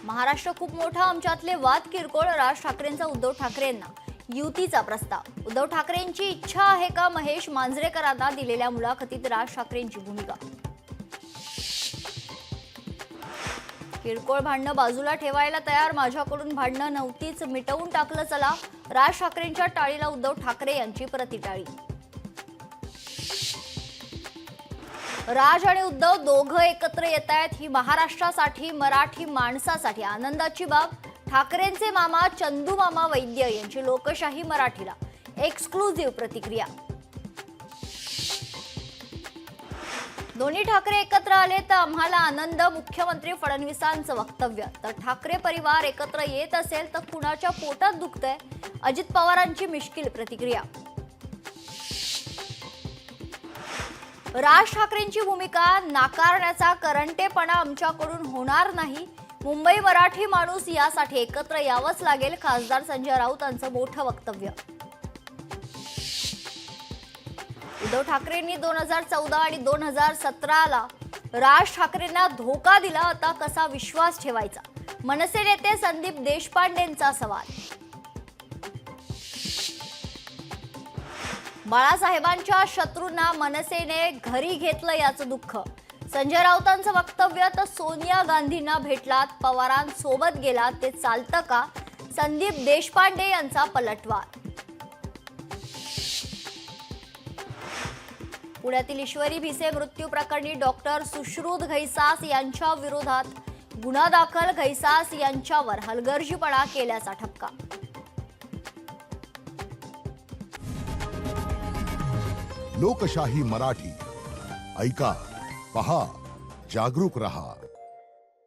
महाराष्ट्र खूप मोठा, आमच्यातले वाद किरकोळ. राज ठाकरेंचा उद्धव ठाकरेंना युतीचा प्रस्ताव. उद्धव ठाकरेंची इच्छा आहे का? महेश मांजरेकरांना दिलेल्या मुलाखतीत राज ठाकरेंची भूमिका. किरकोळ भांडणं बाजूला ठेवायला तयार. माझ्याकडून भांडणं नव्हतीच, मिटवून टाकलं चला. राज ठाकरेंच्या टाळीला उद्धव ठाकरे यांची प्रतिटाळी. राज आणि उद्धव दोघं एकत्र येत आहेत. ही महाराष्ट्रासाठी, मराठी माणसासाठी आनंदाची बाब. ठाकरेंचे मामा चंदू मामा वैद्य यांची लोकशाही मराठीला एक्सक्लुझिव्ह प्रतिक्रिया. दोन्ही ठाकरे एकत्र आले तर आम्हाला आनंद. मुख्यमंत्री फडणवीसांचं वक्तव्य. तर ठाकरे परिवार एकत्र येत असेल तर कुणाच्या पोटात दुखतंय? अजित पवारांची मिश्किल प्रतिक्रिया. राज ठाकरेंची भूमिका. नाकारण्याचा करंटेपणा आमच्याकडून होणार नाही. मुंबई मराठी माणूस यासाठी एकत्र यावंच लागेल. खासदार संजय राऊतांचं मोठं वक्तव्य. उद्धव ठाकरेंनी 2014 आणि 2017ला राज ठाकरेंना धोका दिला. आता कसा विश्वास ठेवायचा? मनसे नेते संदीप देशपांडेंचा सवाल. बाळासाहेबांच्या शत्रूंना मनसेने घरी घेतलं याचं दुःख. संजय राऊतांचं वक्तव्य. तर सोनिया गांधींना भेटलात, पवारांसोबत गेलात, ते चालतं का? संदीप देशपांडे यांचा पलटवार. पुण्यातील ईश्वरी भिसे मृत्यू प्रकरणी डॉक्टर सुश्रुत घैसास यांच्या विरोधात गुन्हा दाखल. घैसास यांच्यावर हलगर्जीपणा केल्याचा ठपका. लोकशाही मराठी ऐका, पहा, जागरूक रहा.